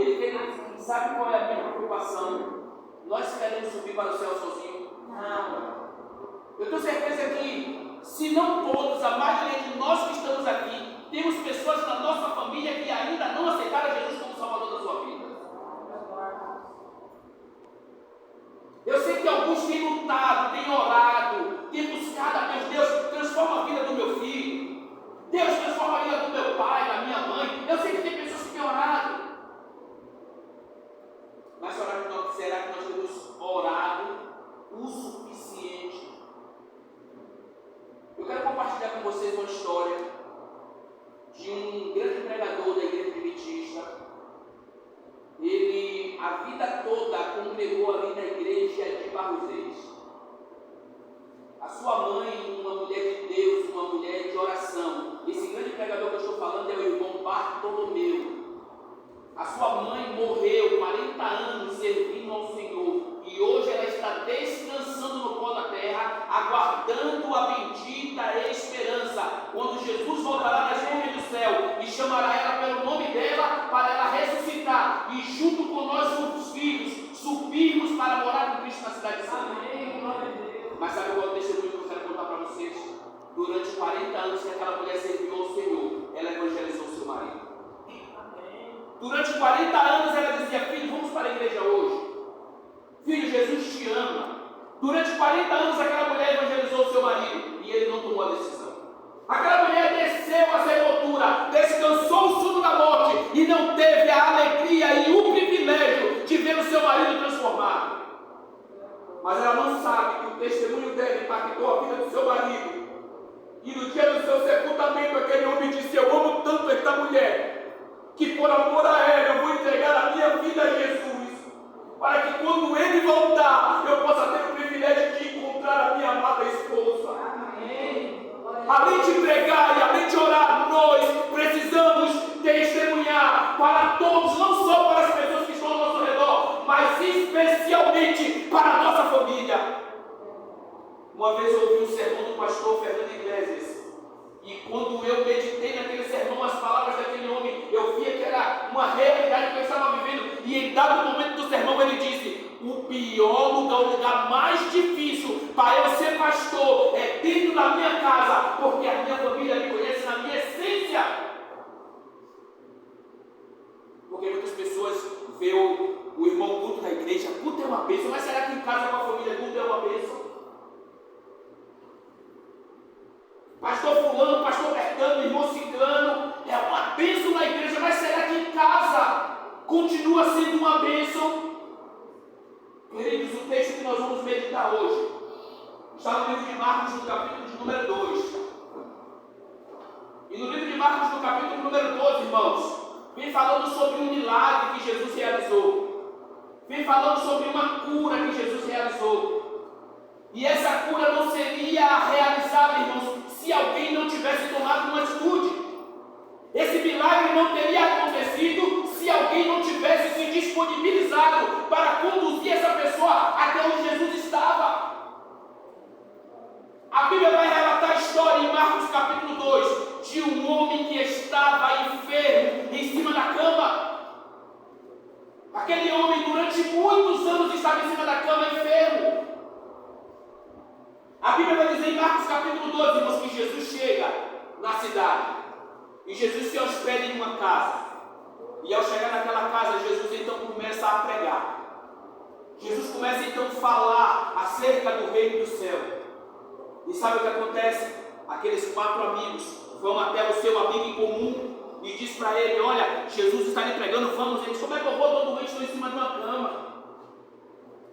Ele sabe qual é a minha preocupação. Nós queremos subir para o céu sozinho? Não. Eu tenho certeza que, se não todos, a maioria de nós que estamos aqui, temos pessoas na nossa família que ainda não aceitaram Jesus como Salvador da sua vida. Eu sei que alguns têm lutado, têm orado, têm buscado a Deus. Deus, transforma a vida do meu filho. Deus, transforma a vida do meu pai, da minha mãe. Eu sei que tem pessoas que têm orado. Mas será que nós temos orado o suficiente? Eu quero compartilhar com vocês uma história de um grande pregador da igreja adventista. Ele, a vida toda, congregou ali na igreja de Barros. A sua mãe, uma mulher de Deus, uma mulher de oração. Esse grande pregador que eu estou falando é o irmão Bartolomeu. A sua mãe morreu 40 anos servindo ao Senhor. E hoje ela está descansando no pó da terra, aguardando a bendita esperança, quando Jesus voltará das nuvens do céu e chamará ela pelo nome dela para ela ressuscitar e junto com nós, os filhos, subirmos para morar com Cristo na cidade santa. Mas sabe qual é o testemunho que eu quero contar para vocês? Durante 40 anos que aquela mulher serviu ao Senhor, ela evangelizou seu marido. Durante 40 anos ela dizia: filho, vamos para a igreja hoje. Filho, Jesus te ama. Durante 40 anos aquela mulher evangelizou o seu marido e ele não tomou a decisão. Aquela mulher desceu a sepultura, descansou o sono da morte e não teve a alegria e o privilégio de ver o seu marido transformado. Mas ela não sabe que o testemunho dela impactou a vida do seu marido. E no dia do seu sepultamento aquele homem disse: eu amo tanto esta mulher, que por amor a ela eu vou entregar a minha vida a Jesus, para que quando ele voltar, eu possa ter o privilégio de encontrar a minha amada esposa. Amém. Além de pregar e além de orar, nós precisamos testemunhar para todos, não só para as pessoas que estão ao nosso redor, mas especialmente para a nossa família. Uma vez eu ouvi um sermão do pastor Fernando Iglesias, e quando eu meditei naquele sermão, as palavras daquele homem, eu via que era uma realidade que eu estava vivendo. E em dado momento do sermão ele disse: o pior lugar, o lugar mais difícil para eu ser pastor é dentro da minha casa, porque a minha família me conhece na minha essência. Porque muitas pessoas veem o irmão culto na igreja, culto é uma bênção, mas será que em casa com a família culto é uma bênção? Pastor fulano, pastor Bertano, irmão ciclano, é uma bênção na igreja, mas será que em casa continua sendo uma bênção? Queridos, o texto que nós vamos meditar hoje está no livro de Marcos, no capítulo de número 2. E no livro de Marcos, no capítulo número 12, irmãos, vem falando sobre um milagre que Jesus realizou. Vem falando sobre uma cura que Jesus realizou. E essa cura não seria realizada, irmãos, se alguém não tivesse tomado uma atitude. Esse milagre não teria acontecido se alguém não tivesse se disponibilizado para conduzir essa pessoa até onde Jesus estava. A Bíblia vai relatar a história em Marcos capítulo 2 de um homem que estava enfermo em cima da cama. Aquele homem durante muitos anos estava em cima da cama enfermo. A Bíblia vai dizer em Marcos capítulo 12, irmãos, que Jesus chega na cidade e Jesus se hospeda em uma casa. E ao chegar naquela casa, Jesus então começa a pregar. Jesus começa então a falar acerca do reino do céu. E sabe o que acontece? Aqueles 4 amigos vão até o seu amigo em comum e diz para ele: olha, Jesus está lhe pregando, vamos. Ele diz: como é que eu vou, todo mundo estou em cima de uma cama?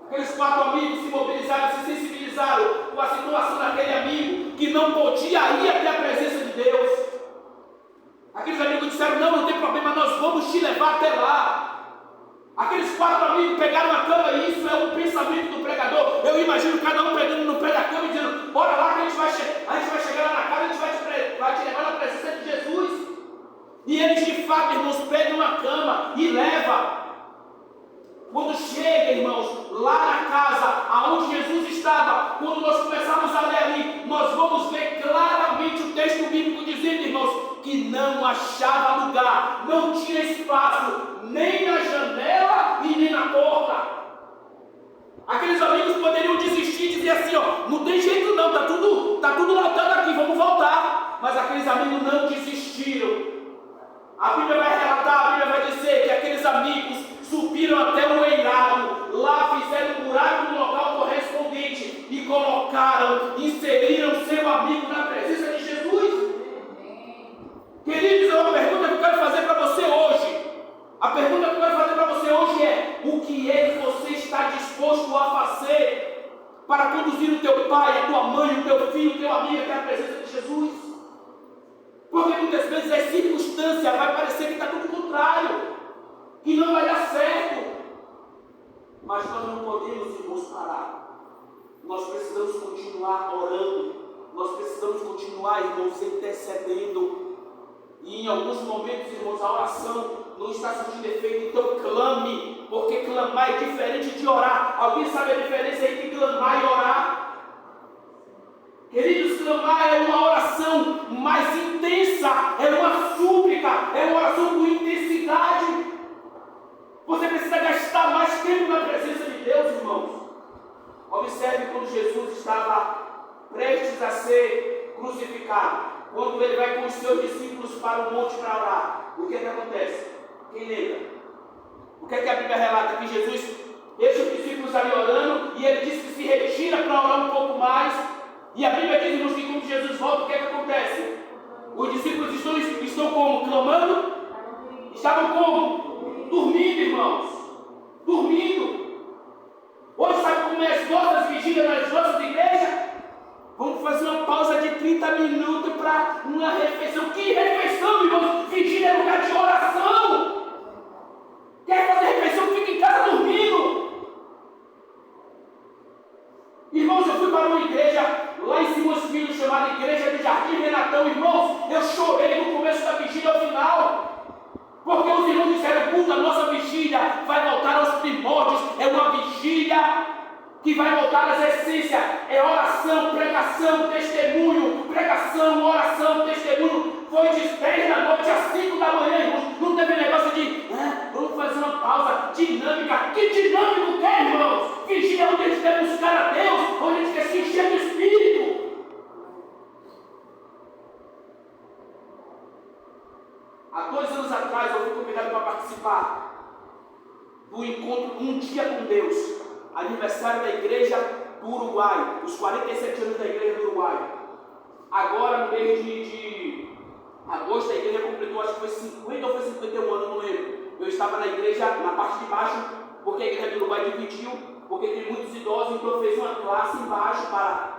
Aqueles 4 amigos se mobilizaram, se sensibilizaram com a situação daquele amigo que não podia ir até a presença de Deus. Aqueles amigos disseram: não tem problema, nós vamos te levar até lá. Aqueles 4 amigos pegaram a cama, e isso é um pensamento do pregador. Eu imagino cada um pegando no pé da cama e dizendo: bora lá que a gente vai chegar lá na casa, a gente vai te levar na presença de Jesus. E eles de fato, irmãos, pegam a cama e levam. Quando chega, irmãos, lá na casa aonde Jesus estava, quando nós começarmos a ler ali, nós vamos ver claramente o texto bíblico dizendo, irmãos, que não achava lugar, não tinha espaço, nem na janela e nem na porta. Aqueles amigos poderiam desistir e dizer assim, ó, não tem jeito não, tá tudo lotado aqui, vamos voltar. Mas aqueles amigos não desistiram. A Bíblia vai relatar, a Bíblia vai dizer que aqueles amigos subiram até o eirado, lá fizeram um buraco no local correspondente e colocaram, inseriram seu amigo na presença de Jesus. Queridos, é uma pergunta que eu quero fazer para você hoje. A pergunta que eu quero fazer para você hoje é: o que é que você está disposto a fazer para conduzir o teu pai, a tua mãe, o teu filho, o teu amigo até a presença de Jesus? Porque muitas vezes a circunstância vai parecer que está tudo contrário, que não vai dar certo. Mas nós não podemos, irmãos, parar. Nós precisamos continuar orando. Nós precisamos continuar, irmãos, intercedendo. E em alguns momentos, irmãos, a oração não está surtindo efeito, então clame, porque clamar é diferente de orar. Alguém sabe a diferença entre clamar e orar? Queridos, clamar é uma oração mais intensa, é uma súplica, é uma oração com intensidade. Você precisa gastar mais tempo na presença de Deus, irmãos. Observe quando Jesus estava prestes a ser crucificado. Quando ele vai com os seus discípulos para o monte para orar, o que é que acontece? Quem lembra? O que é que a Bíblia relata? Que Jesus deixa os discípulos ali orando e ele diz que se retira para orar um pouco mais. E a Bíblia diz, irmãos, que quando Jesus volta, o que é que acontece? Os discípulos estão como? Clamando? Estavam como? Dormindo, irmãos. Dormindo. Hoje sabe como é as nossas vigílias nas nossas igrejas? Vamos fazer uma pausa de 30 minutos para uma refeição. Que refeição, irmãos? Vigília é lugar de oração. Quer fazer refeição? Fica em casa dormindo. Irmãos, eu fui para uma igreja lá em Simões Filho, chamada Igreja de Jardim Renatão. Irmãos, eu chorei no começo da vigília ao final. Porque os irmãos disseram, puta, a nossa vigília vai voltar aos primórdios. É uma vigília que vai voltar às essências. É oração, pregação, testemunho. Pregação, oração, testemunho. Foi de 10 da noite às 5 da manhã, irmãos. Não teve negócio de, vamos fazer uma pausa dinâmica. Que dinâmico que é, irmãos? Vigília onde a gente quer buscar a Deus, onde a gente quer se encher do Espírito. Há 2 anos atrás eu fui convidado para participar do encontro Um Dia com Deus, aniversário da igreja do Uruguai, os 47 anos da igreja do Uruguai. Agora no mês de agosto a igreja completou, acho que foi 50 ou foi 51 anos, não lembro. Eu estava na igreja, na parte de baixo, porque a igreja do Uruguai dividiu, porque tem muitos idosos, então fez uma classe embaixo para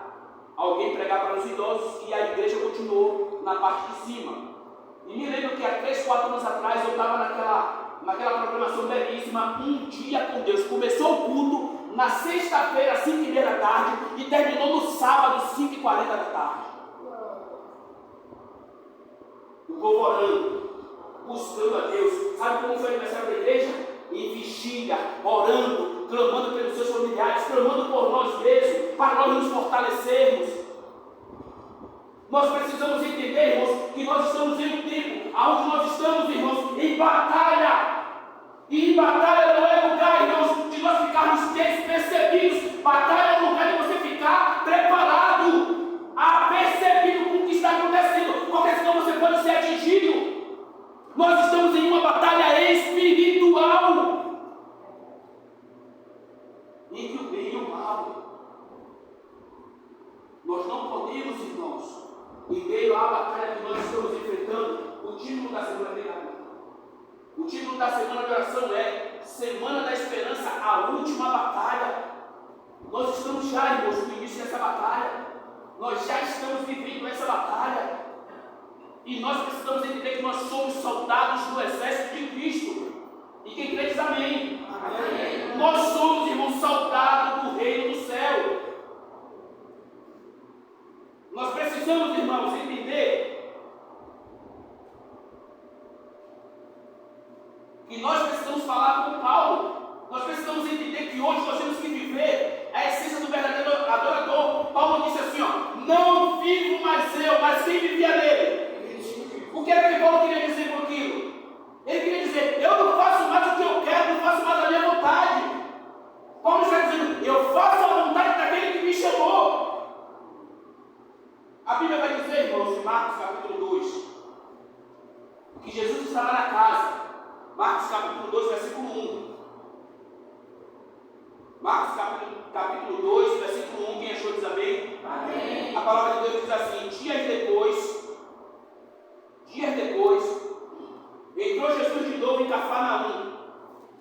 alguém pregar para os idosos e a igreja continuou na parte de cima. E me lembro que há 3, 4 anos atrás eu estava naquela programação belíssima, Um Dia com Deus. Começou o culto na sexta-feira, às 5h30 da tarde, e terminou no sábado, 5h40 da tarde. O povo orando, buscando a Deus. Sabe como foi o aniversário da igreja? Em vigília, orando, clamando pelos seus familiares, clamando por nós mesmos, para nós nos fortalecermos. Nós precisamos entender, irmãos, que nós estamos em um tempo onde nós estamos, irmãos, em batalha. E em batalha não é lugar, irmãos, de nós ficarmos despercebidos. Batalha é um lugar de você ficar preparado, apercebido com o que está acontecendo, porque senão você pode ser atingido. Nós estamos em uma batalha espiritual entre o bem e o mal. Nós não podemos, irmãos, em meio à batalha que nós estamos enfrentando, o título da semana é o título da semana de oração é Semana da Esperança, a última batalha. Nós estamos já, irmãos, no início dessa batalha. Nós já estamos vivendo essa batalha. E nós precisamos entender que nós somos soldados do exército de Cristo. E quem crê diz amém. Amém. Nós somos, irmãos, soldados do reino do céu. Nós precisamos, irmãos, entender que nós precisamos falar com Paulo. Nós precisamos entender que hoje nós temos que viver a essência do verdadeiro adorador. Paulo disse assim, não vivo mais eu, mas quem vivia nele? O que é Ele queria dizer, eu não faço mais o que eu quero, não faço mais a minha vontade. Paulo está dizendo, eu faço a vontade daquele que me chamou. A Bíblia vai dizer, irmãos, em Marcos capítulo 2, que Jesus estava na casa. Marcos capítulo 2, versículo 1. Marcos capítulo 2, versículo 1, quem achou diz amém? Amém. A palavra de Deus diz assim, dias depois, entrou Jesus de novo em Cafarnaum,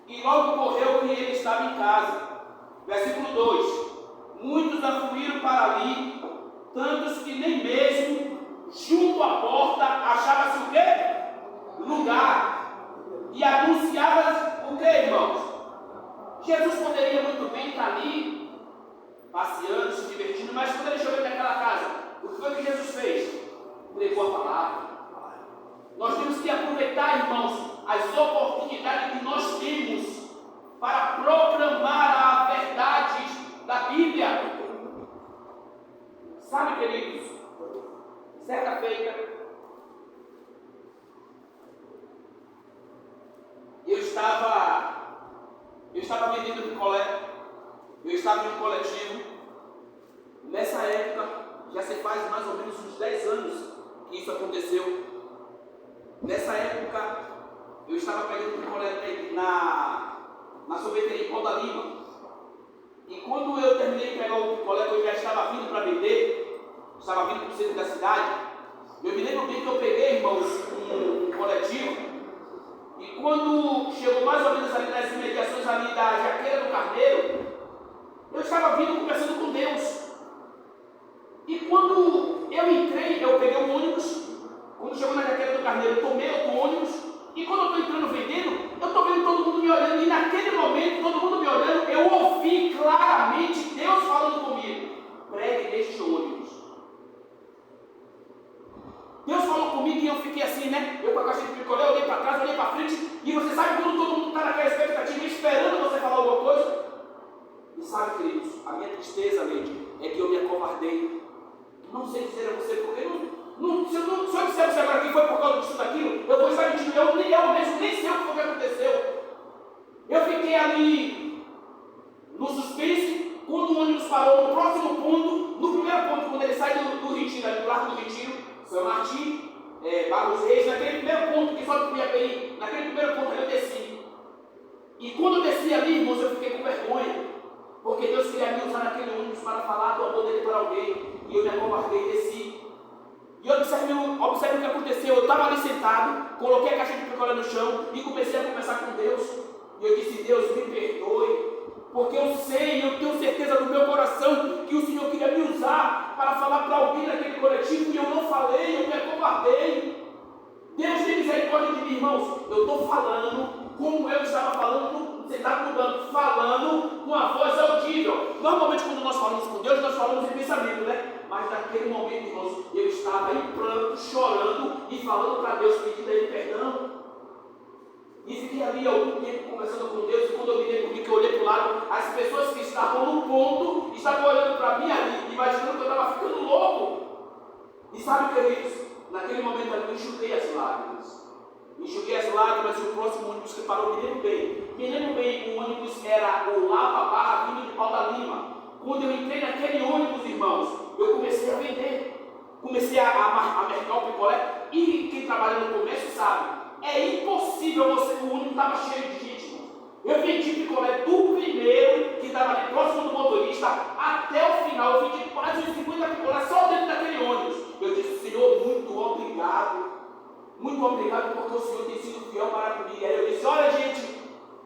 e logo correu que ele estava em casa. Versículo 2, muitos afluíram para ali, tantos que nem mesmo junto à porta achava-se o quê? Lugar. E anunciava o quê, irmãos? Jesus poderia muito bem estar ali, passeando, se divertindo, mas quando ele chegou naquela casa, o que foi que Jesus fez? Pregou a palavra. Nós temos que aproveitar, irmãos, as oportunidades que nós temos para proclamar a verdade da Bíblia. Sabe, queridos, certa feita, eu estava vendendo picolé, eu estava em um coletivo. Nessa época, já se faz mais ou menos uns 10 anos que isso aconteceu. Nessa época, eu estava pegando picolé na sorveteria Pão da Lima. E quando eu terminei de pegar o picolé, que eu já estava vindo para vender, estava vindo para o centro da cidade, eu me lembro bem que eu peguei, irmãos, um coletivo. E quando chegou mais ou menos ali nas imediações ali da Jaqueira do Carneiro, eu estava vindo conversando com Deus. E quando eu entrei, eu peguei um ônibus. Quando chegou na Jaqueira do Carneiro, eu tomei outro ônibus. E quando eu estou entrando vendendo, eu estou vendo todo mundo me olhando. E naquele momento, todo mundo me olhando, eu ouvi claramente Deus falando comigo: pregue neste ônibus. Deus falou comigo e eu fiquei assim, né? Eu com a caixa de picolé, olhei para trás, olhei para frente. E você sabe quando todo mundo está naquela expectativa, esperando você falar alguma coisa? E sabe, queridos, a minha tristeza, Leide, é que eu me acovardei. Não sei dizer a você porque se eu disser a você agora que foi por causa disso daquilo, eu vou estar mentindo. Eu mesmo nem sei o que foi que aconteceu. Eu fiquei ali no suspense. Quando o ônibus parou no próximo ponto, no primeiro ponto, quando ele sai do Retiro, ali do Largo do Retiro, São Martim, Barros Reis, naquele primeiro ponto que sobe para o Iapeí, naquele primeiro ponto ali eu desci. E quando eu desci ali, irmãos, eu fiquei com vergonha, porque Deus queria me usar naquele ônibus para falar do amor dele para alguém. E eu me acovardei e desci. E observe o que aconteceu. Eu estava ali sentado, coloquei a caixa de picolé no chão e comecei a conversar com Deus. E eu disse: Deus, me perdoe, porque eu tenho certeza do meu coração que o Senhor queria me usar para falar para alguém naquele coletivo e eu não falei, eu me acovardei. Deus tem misericórdia de mim, irmãos. Eu estou falando como eu estava falando, sentado no banco, falando com a voz audível. Normalmente, quando nós falamos com Deus, nós falamos em pensamento, né? Mas naquele momento, irmãos, eu estava em pranto, chorando e falando para Deus, pedindo a Ele perdão. E fiquei ali algum tempo conversando com Deus. E quando eu me dei comigo, que eu olhei para o lado, as pessoas que estavam no ponto estavam olhando para mim ali, imaginando que eu estava ficando louco. E sabe, queridos, naquele momento ali eu enxuguei as lágrimas. Enxuguei as lágrimas e o próximo ônibus que parou, me lembro bem, o ônibus era o Lapa Barra vindo de Pau da Lima. Quando eu entrei naquele ônibus, irmãos, eu comecei a vender, comecei a mercar o picolé. E quem trabalha no comércio sabe, é impossível o ônibus estava cheio de gente, irmãos. Eu vendi picolé do primeiro, que estava ali próximo do motorista, até o final. Eu vendi quase uns 50 picolé só dentro daquele ônibus. Eu disse: Senhor, muito obrigado. Muito obrigado porque o Senhor tem sido fiel para comigo. Aí eu disse: olha, gente,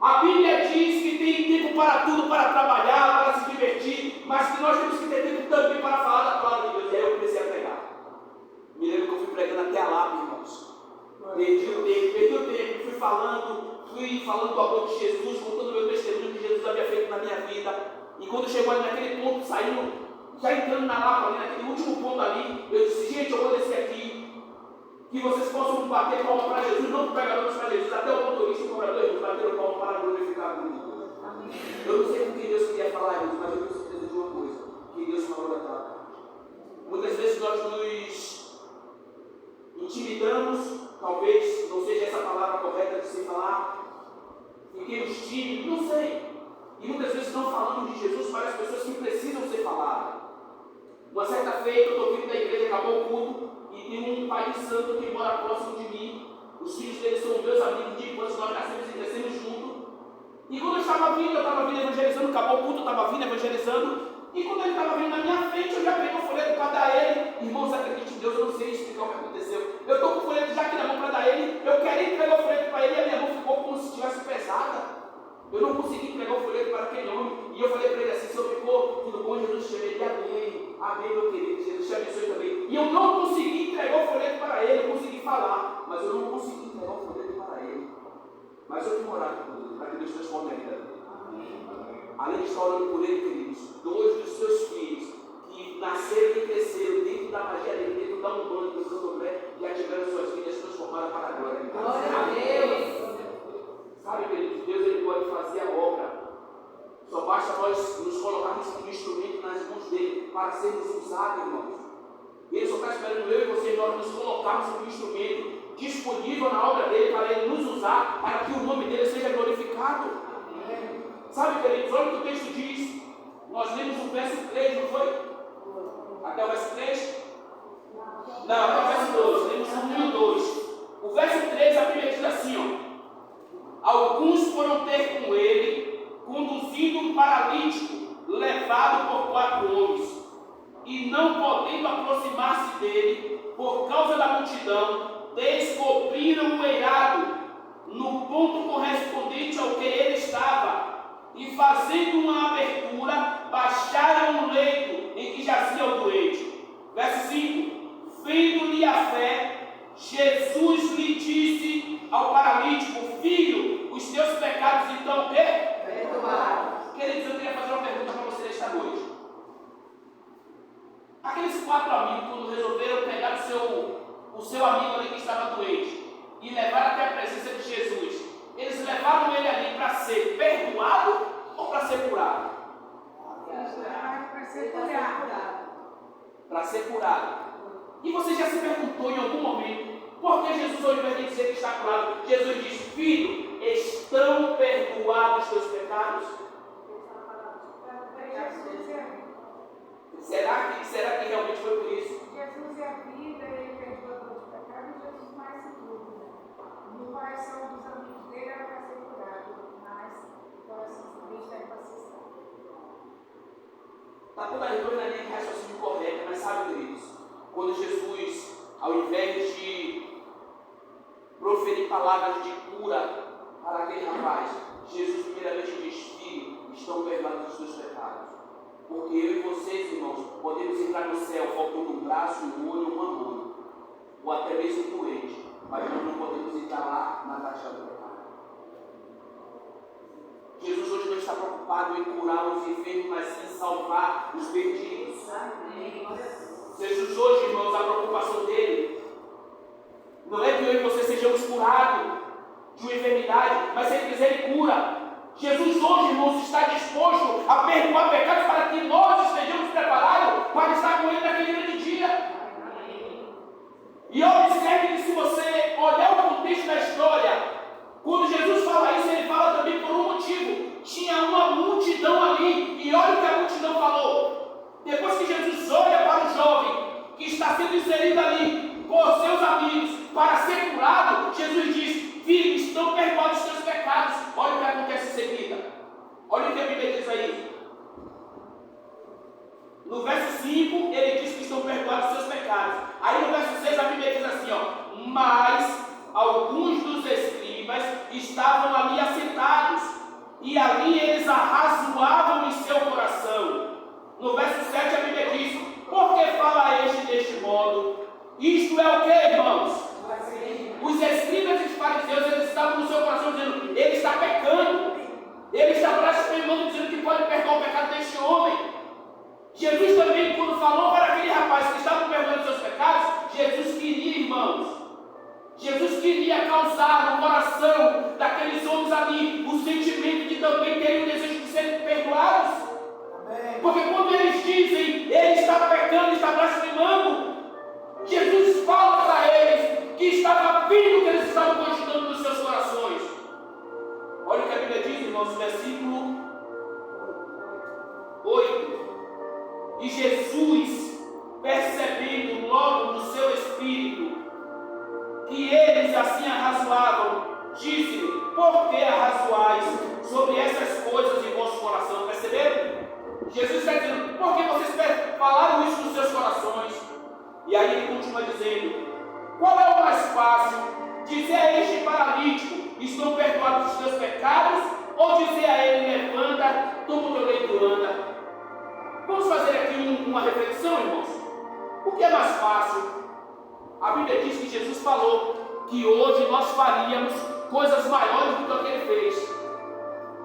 a Bíblia diz que tem tempo para tudo, para trabalhar, para se divertir, mas que nós temos que ter tempo também para falar da palavra de Deus. E aí eu comecei a pregar. Me lembro que eu fui pregando até a Lapa, irmãos. Perdi o tempo, fui falando do amor de Jesus, contando o meu testemunho que Jesus havia feito na minha vida. E quando chegou ali naquele ponto, saindo, já entrando na Lapa, ali naquele último ponto ali, eu disse: gente, eu vou descer aqui. Que vocês possam bater palma para Jesus, não para pregadores, para Jesus. Até o motorista e o cobrador, eles bateram palma para glorificar a Deus. Eu não sei com que Deus queria falar isso, mas eu tenho certeza de uma coisa: que Deus falou naquela tarde. Muitas vezes nós intimidamos, talvez não seja essa a palavra correta de se falar, fiquemos tímidos, não sei. E muitas vezes não falamos de Jesus para as pessoas que precisam ser faladas. Uma certa feita, eu estou vindo da igreja, acabou o culto, e tem um pai de santo que mora próximo de mim. Os filhos dele são meus amigos de infância, nós nascemos e crescemos juntos. E quando eu estava vindo evangelizando, acabou o culto, eu estava vindo evangelizando. E quando ele estava vindo na minha frente, eu já peguei o folheto para dar a ele. Irmãos, acredite em Deus, eu não sei explicar o que aconteceu. Eu estou com o folheto já aqui na mão para dar a ele. Eu queria entregar o folheto para ele e a minha mão ficou como se estivesse pesada. Eu não consegui entregar o folheto para aquele homem. E eu falei para ele assim: Senhor, ficou tudo bom? Jesus te chama ele, amém. Amém, meu querido. Jesus te abençoe também. E eu não consegui entregar o folheto para ele. Eu consegui falar, mas eu não consegui entregar o folheto para ele. Mas eu tenho orado por ele, para que Deus transforme a vida dele. Além de estar orando por ele, queridos, 2 dos seus filhos que nasceram e cresceram dentro da magia dele, dentro da Umbanda, do Candomblé, já tiveram suas vidas transformadas para a glória de Deus. Glória a Deus! Sabe, queridos, Deus ele pode fazer a obra. Só basta nós nos colocarmos como instrumento nas mãos dele para sermos usados, irmãos. Ele só está esperando eu e você, nós nos colocarmos como instrumento disponível na obra dele para ele nos usar, para que o nome dele seja glorificado. Sabe, queridos, olha o que o texto diz. Nós lemos o verso 3, não foi? Até o verso 3? Não, até o verso 2. Lemos o 1 e o 2. O verso 3, a Bíblia diz assim, ó: alguns foram ter com ele, conduzindo um paralítico, levado por 4 homens, e não podendo aproximar-se dele, por causa da multidão, descobriram o eirado no ponto correspondente ao que ele estava, e fazendo uma abertura, baixaram o leito em que jazia o doente. Verso 5: vendo-lhe a fé, Jesus lhe disse ao paralítico: filho, os teus pecados então o quê? Perdoados. Queridos, eu queria fazer uma pergunta para você esta noite. Aqueles 4 amigos, quando resolveram pegar o seu amigo ali que estava doente e levar até a presença de Jesus, eles levaram ele ali para ser perdoado ou para ser curado? Para ser curado. Para ser curado. E você já se perguntou em algum momento por que Jesus, ao invés de dizer que está curado, Jesus diz: filho, estão perdoados os teus pecados? Será que realmente foi por isso? Jesus é a vida, ele perdoa todos os pecados, e Jesus mais em tudo. No coração dos amigos dele era para ser curado, mas o coração de Cristo era para ser salvo. Está toda a redonda na linha de raciocínio correta, mas sabe, queridos, quando Jesus, ao invés de proferir palavras de cura para aquele rapaz, Jesus primeiramente diz: filho, estão perdoados os teus pecados. Porque eu e vocês, irmãos, podemos entrar no céu faltando um braço, um olho, uma mão, ou até mesmo doente, mas nós não podemos entrar lá na taxa do pecado. Jesus hoje não está preocupado em curar os enfermos, mas sim salvar os perdidos. Jesus hoje, irmãos, a preocupação dele não é que eu e você sejamos curados de uma enfermidade, mas se ele quiser, ele cura. Jesus hoje, irmãos, está disposto a perdoar pecados para que nós estejamos preparados para estar com ele naquele grande dia. E observe que, se você olhar o contexto da história, quando Jesus fala isso, ele fala também por um motivo. Tinha uma multidão ali, e olha o que a multidão falou. Depois que Jesus olha para o jovem que está sendo inserido ali por seus amigos para ser curado, Jesus diz: filho, estão perdoados os teus pecados. Olha o que acontece em seguida. Olha o que a Bíblia diz aí. No verso 5, ele diz que estão perdoados os seus pecados. Aí no verso 6 a Bíblia diz assim, ó: mas alguns dos escribas estavam ali assentados, e ali eles arrazoavam em seu coração. No verso 7 a Bíblia diz: por que fala este deste modo? Isto é o que, irmãos? Os escribas e os fariseus, eles estavam no seu coração dizendo: ele está pecando, ele está blasfemando, dizendo que pode perdoar o pecado deste homem. Jesus também, quando falou para aquele rapaz que estava perdoando seus pecados, Jesus queria, irmãos, Jesus queria causar no coração daqueles homens ali o sentimento de também terem o desejo de serem perdoados. Porque quando eles dizem: ele está pecando, está blasfemando, Jesus fala para eles: irmãos, versículo 8. E Jesus, percebendo logo no seu espírito que eles assim arrazoavam, disse-lhe: por que arrazoais sobre essas coisas em vosso coração? Perceberam? Jesus está dizendo: por que vocês falaram isso nos seus corações? E aí ele continua dizendo: qual é o mais fácil? Dizer a este paralítico: estão perdoados os teus pecados? Ou dizer a ele: levanta, toma o teu leito e anda? Vamos fazer aqui uma reflexão, irmãos. O que é mais fácil? A Bíblia diz que Jesus falou que hoje nós faríamos coisas maiores do que o que ele fez.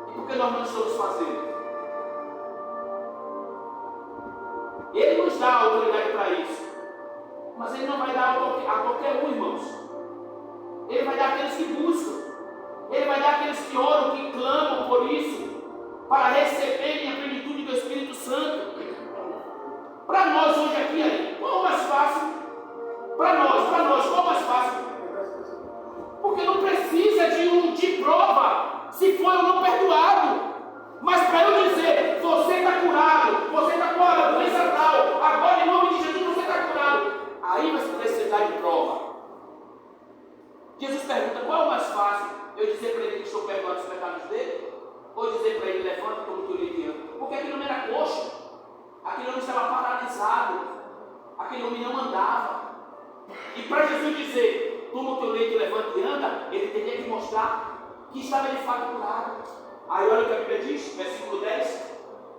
E por que nós não estamos fazendo? Ele nos dá autoridade para isso. Mas ele não vai dar a qualquer um, irmãos. Ele vai dar àqueles que buscam. Ele vai dar àqueles que oram, que clamam por isso, para receberem a plenitude do Espírito Santo. Para nós hoje aqui, aí, qual é o mais fácil? Para nós, qual é o mais fácil? Porque não precisa de prova se foi ou não perdoado. Mas para eu dizer: você está curado, você está com a doença tal, agora em nome de Jesus você está curado, aí vai precisar de prova. Jesus pergunta: qual é o mais fácil? Eu dizer para ele que estou perdoado dos pecados dele? Ou dizer para ele: levanta, como tu lhe amo? Porque aquele homem era coxo, aquele homem estava paralisado, aquele homem não andava. E para Jesus dizer: toma o teu leito, levanta e anda, ele teria que mostrar que estava de fato curado. Aí olha o que a Bíblia diz, versículo 10.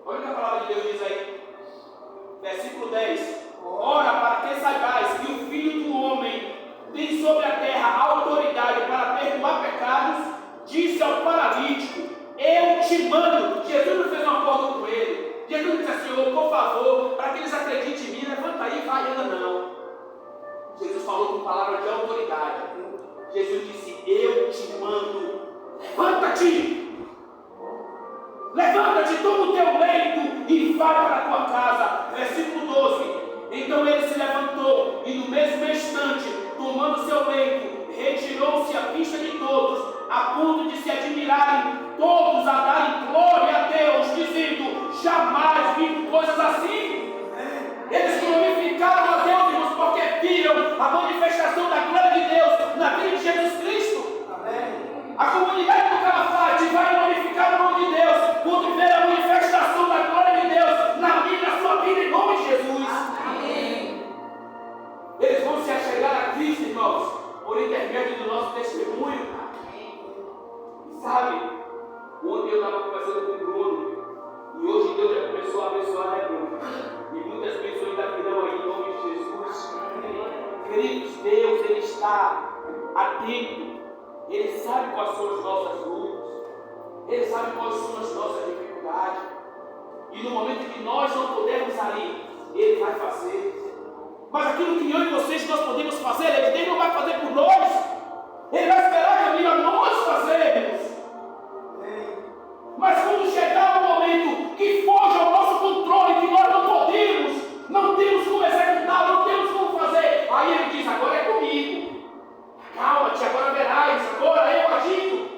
Olha o que a palavra de Deus diz aí. Versículo 10. Ora, para que saibais que o Filho do Homem tem sobre a terra autoridade para perdoar pecados, disse ao paralítico: eu te mando. Jesus não fez um acordo com ele. Jesus não disse assim: por favor, para que eles acreditem em mim, levanta aí e vai e anda. Não. Jesus falou com palavra de autoridade. Jesus disse: eu te mando, levanta-te. Levanta-te, toma o teu leito e vai para a tua casa. Versículo 12. Então ele se levantou e no mesmo instante, tomando seu leito, retirou-se à vista de todos, a ponto de se admirarem todos a darem glória a Deus, dizendo: jamais vi coisas assim. Eles glorificaram a Deus, irmãos, porque viram a manifestação da glória de Deus na vida de Jesus Cristo. A comunidade do Calafate vai glorificar o nome de Deus quando ver a manifestação da glória de Deus na minha e na sua vida, em nome de Jesus. Amém. Eles vão se achegar a Cristo, irmãos, por intermédio do nosso testemunho. Amém. Sabe, ontem eu estava conversando com o Bruno, e hoje Deus já começou a abençoar, né, Bruno? E muitas pessoas ainda virão aí em nome de Jesus. Queridos, Deus, Ele está atento. Ele sabe quais são as nossas lutas. Ele sabe quais são as nossas dificuldades. E no momento que nós não podemos sair, Ele vai fazer. Mas aquilo que eu e vocês nós podemos fazer, Ele não vai fazer por nós. Ele vai esperar que a nós fazermos. Mas quando chegar o momento que foge ao nosso controle, que nós não temos como executar, não temos como fazer, aí Ele diz: agora é comigo. Calma-te, agora verás, agora eu agindo.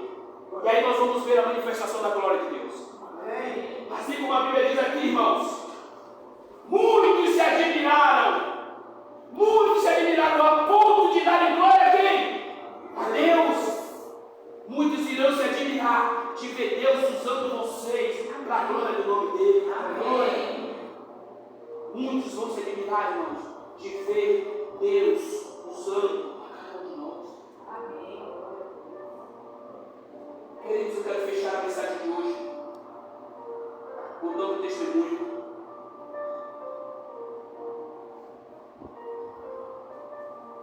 E aí nós vamos ver a manifestação da glória de Deus. Amém. Assim como a Bíblia diz aqui, irmãos, muitos se admiraram a ponto de darem glória a quem? A Deus. Muitos irão se admirar de ver Deus usando vocês para a glória do nome dele. Amém. Muitos vão se admirar, irmãos, de ver Deus usando. Queridos, eu quero fechar a mensagem de hoje contando um testemunho.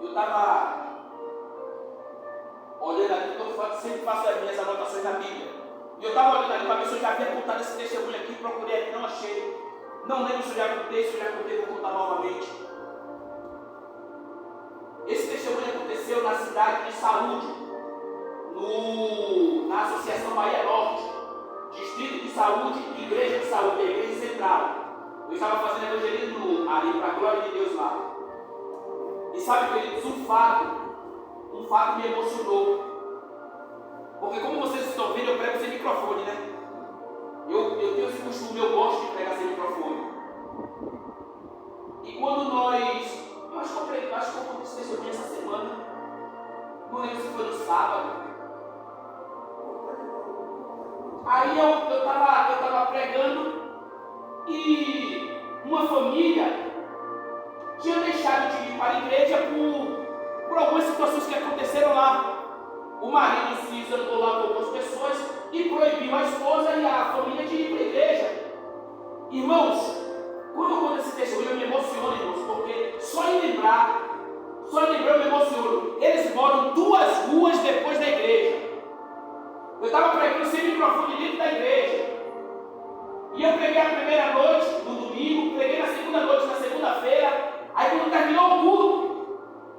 Eu estava olhando aqui, eu sempre faço as minhas anotações na Bíblia. E eu estava olhando aqui para ver se eu já havia contado esse testemunho aqui, procurei aqui, não achei. Não lembro se eu já contei, se eu já contei, vou contar novamente. Esse testemunho aconteceu na cidade de Saúde, na Associação Bahia Norte, Distrito de Saúde, Igreja de Saúde, a Igreja Central. Eu estava fazendo evangelismo ali para a glória de Deus lá. E sabe, queridos, um fato me emocionou. Porque como vocês estão estão vendo, eu prego sem microfone, né? Eu tenho esse costume, eu gosto de pregar sem microfone. E quando nós... Eu acho que eu contei essa semana. Não lembro se foi no sábado. Aí eu tava pregando e uma família tinha deixado de ir para a igreja por algumas situações que aconteceram lá. O marido se zangou lá com algumas pessoas e proibiu a esposa e a família de ir para a igreja. Irmãos, quando eu conto esse testemunho eu me emociono, irmãos, porque só em lembrar eu me emociono. Eles moram 2 ruas depois da igreja. Eu estava pregando sem microfone dentro da igreja. E eu preguei a primeira noite, no domingo, preguei na segunda noite, na segunda-feira. Aí quando terminou o culto,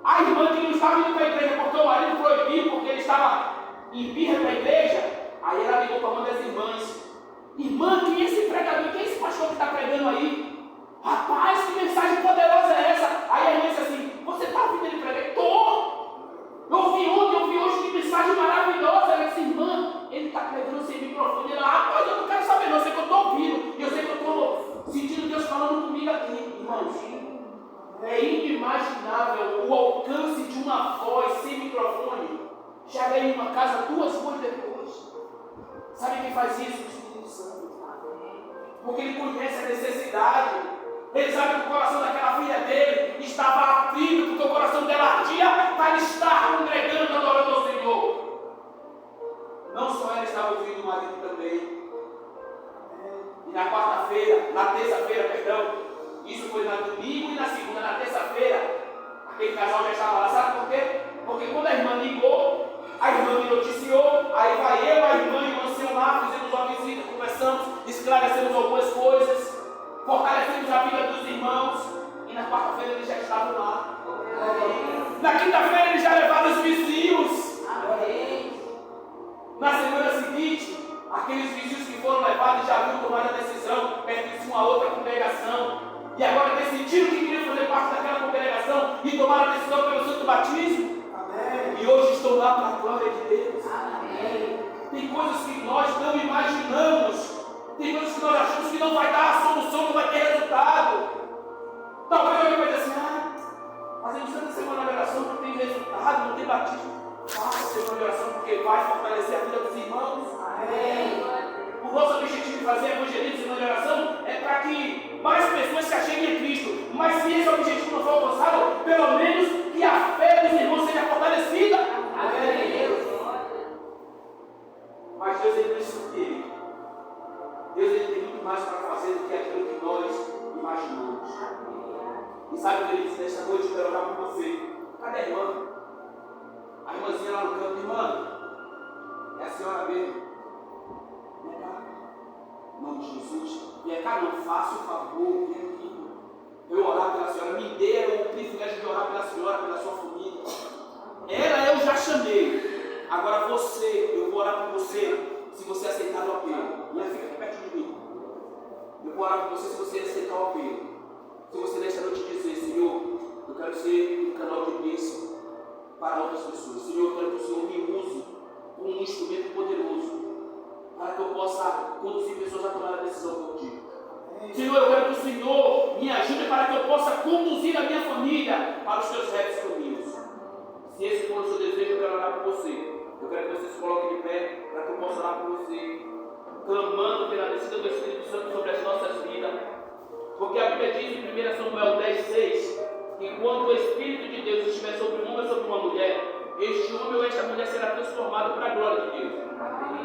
a irmã que não estava indo para a igreja porque o marido proibiu, porque ele estava em birra para a igreja, aí ela ligou para uma das irmãs. Irmã, quem é esse pregador, quem é esse pastor que está pregando aí? Rapaz, que mensagem poderosa é essa? Aí a irmã disse assim, você está ouvindo ele pregar? Estou! Eu ouvi ontem, eu ouvi hoje, que mensagem maravilhosa. Ela disse, irmã, ele está pregando sem microfone. Ela, rapaz, eu não quero saber não, eu sei que eu estou ouvindo, eu sei que eu estou sentindo Deus falando comigo aqui. Irmãos, é inimaginável o alcance de uma voz sem microfone. Chega em uma casa 2 ruas depois. Sabe quem faz isso? O Espírito Santo. Porque ele conhece a necessidade. Ele sabe que o coração daquela filha dele estava aflito, porque o coração dela ardia para estar congregando, adorando ao Senhor. Não só ela estava ouvindo o marido também. E na quarta-feira, na terça-feira, perdão, isso foi no domingo e na segunda, na terça-feira, aquele casal já estava lá, sabe por quê? Porque quando a irmã ligou, a irmã me noticiou, aí vai eu, a irmã e o ancião lá, fizemos uma visita, conversamos, esclarecemos algumas coisas, fortalecemos a vida dos irmãos, e na quarta-feira eles já estavam lá. Na quinta-feira eles já levaram os vizinhos. Na semana seguinte, aqueles vizinhos que foram levados já haviam tomado a decisão, pertenciam a outra congregação. E agora decidiram que queriam fazer parte daquela congregação e tomaram a decisão pelo santo batismo. Amém. E hoje estão lá para a glória de Deus. Amém. Tem coisas que nós não imaginamos. Tem coisas que nós achamos que não vai dar a solução, não vai ter resultado. Talvez alguém vai dizer assim, fazemos tanta semana de oração, não tem resultado, não tem batismo. Faça a semana de oração porque vai fortalecer a vida dos irmãos. Amém. O nosso objetivo de fazer evangelismo e semana de oração é para que mais pessoas se acheguem a Cristo. Mas se esse objetivo não for alcançado, pelo menos que a fé dos irmãos seja fortalecida. Amém. Mas Deus ele não surpreende. Deus ele tem muito mais para fazer do que aquilo que nós imaginamos. E sabe o que ele disse nesta noite? Eu quero orar por você. Cadê a irmã? A irmãzinha lá no canto, irmã, é a senhora mesmo. Vem cá. Em nome de Jesus. Vem cá, não faça o favor, vem aqui. Eu orar pela senhora, me dê o privilégio de orar pela senhora, pela sua família. Ela eu já chamei. Agora você, eu vou orar por você, se você aceitar o apelo. Minha filha, fica perto de mim. Eu vou orar por você se você aceitar o apelo. Se você nesta noite dizer, Senhor, eu quero ser um canal de bênção para outras pessoas. Senhor, eu quero que o Senhor me use como um instrumento poderoso para que eu possa conduzir pessoas a tomar a decisão contigo. Senhor, eu quero que o Senhor me ajude para que eu possa conduzir a minha família para os teus retos caminhos. Se esse for o seu desejo, eu quero orar por você. Eu quero que você se coloque de pé para que eu possa orar por você, clamando pela descida do Espírito Santo sobre as nossas vidas. Porque a Bíblia diz em 1 Samuel 10,6 que quando o Espírito de Deus estiver sobre um homem ou sobre uma mulher, este homem ou esta mulher será transformado para a glória de Deus.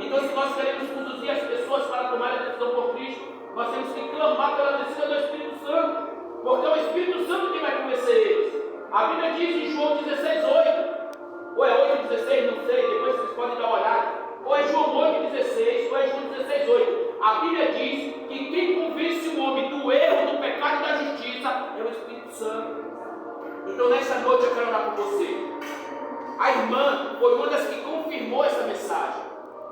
Então, se nós queremos conduzir as pessoas para tomar a decisão por Cristo, nós temos que clamar pela descida do Espírito Santo, porque é o Espírito Santo que vai convencer eles. A Bíblia diz em João 16,8, ou é 8,16, não sei, depois vocês podem dar uma olhada, ou é João 8,16, ou é João 16,8. A Bíblia diz que quem convence o homem do erro, do pecado e da justiça é o Espírito Santo. Então, nesta noite eu quero orar por você. A irmã foi uma das que confirmou essa mensagem.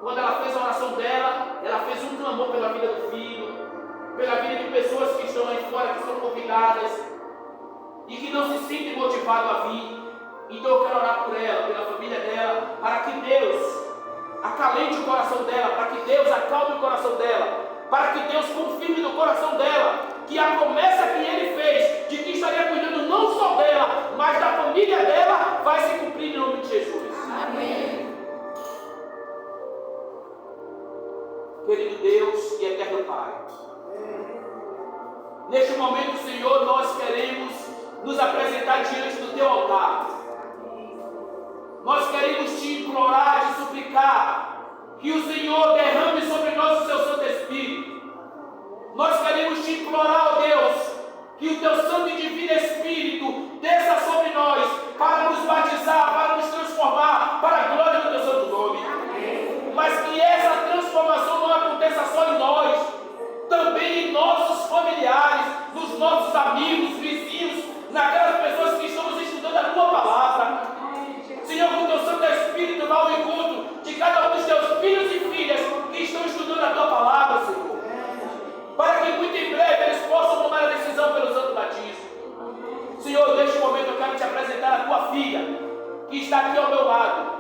Quando ela fez a oração dela, ela fez um clamor pela vida do filho, pela vida de pessoas que estão aí fora, que são convidadas e que não se sentem motivadas a vir. Então eu quero orar por ela, pela família dela, para que Deus acalente o coração dela, para que Deus acalme o coração dela, para que Deus confirme no coração dela que a promessa que Ele fez de que estaria cuidando não só dela, mas da família dela, vai se cumprir em nome de Jesus. Amém. Querido Deus e eterno Pai, neste momento, Senhor, nós queremos nos apresentar diante do Teu altar. Nós queremos Te implorar, Te suplicar que o Senhor derrame sobre nós o Seu Santo Espírito. Nós queremos Te implorar, ó Deus, que o Teu Santo e Divino Espírito desça sobre nós para nos batizar, para nos transformar para a glória do Teu Santo Nome. Mas que essa transformação não aconteça só em nós, também em nossos familiares, nos nossos amigos, vizinhos, naquelas pessoas que estamos estudando a Tua Palavra. Senhor, que o Teu Santo Espírito vá ao encontro de cada um dos Teus filhos e filhas que estão estudando a Tua Palavra, Senhor, para que muito em breve eles possam tomar a decisão pelo Santo Batismo. Senhor, neste momento eu quero Te apresentar a Tua filha, que está aqui ao meu lado.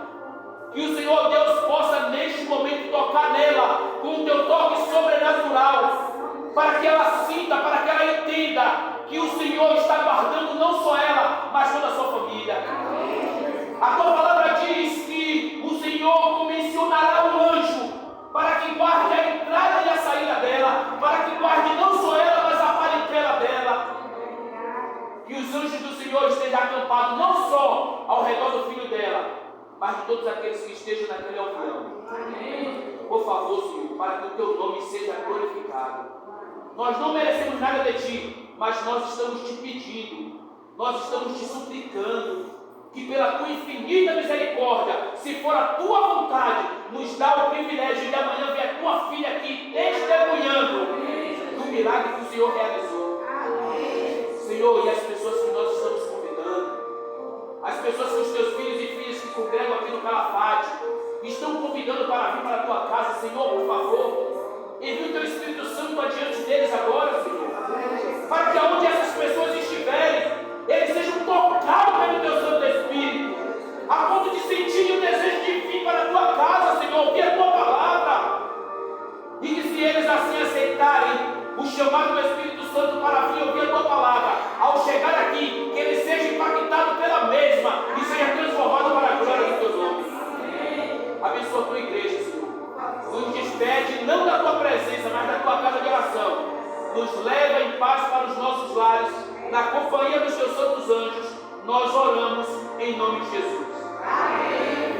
Que o Senhor Deus possa neste momento tocar nela com o Teu toque sobrenatural, para que ela sinta, para que ela entenda que o Senhor está guardando não só ela, mas toda a sua família. A Tua palavra diz que o Senhor comissionará um anjo para que guarde a entrada e a saída dela, para que guarde não só ela, mas a parentela dela. Que os anjos do Senhor estejam acampados não só ao redor do filho dela, mas de todos aqueles que estejam naquele aldeão. Por favor, Senhor, para que o Teu nome seja glorificado. Nós não merecemos nada de Ti, mas nós estamos Te pedindo, nós estamos Te suplicando, que pela Tua infinita misericórdia, se for a Tua vontade, nos dá o privilégio de amanhã ver a Tua filha aqui testemunhando do milagre que o Senhor realizou. Senhor, e as pessoas que nós estamos convidando, as pessoas que os Teus filhos e filhas que congregam aqui no Calafate estão convidando para vir para a Tua casa, Senhor, por favor, envia o Teu Espírito Santo adiante deles agora, Senhor, para que aonde essas pessoas estiverem, eles sejam tocados pelo Teu Santo Espírito, a ponto de sentirem o desejo de vir para a Tua casa, Senhor, ouvir a Tua palavra, e que se eles assim aceitarem o chamado do Espírito Santo para vir ouvir a Tua palavra, ao chegar aqui, que ele seja impactado pela mesma e seja transformado para a glória do Teu nome. Abençoa a Tua igreja, Senhor. Nos despede não da Tua presença, mas da Tua casa de oração. Nos leva em paz para os nossos lares, na companhia dos Teus santos anjos. Nós oramos em nome de Jesus. Amém.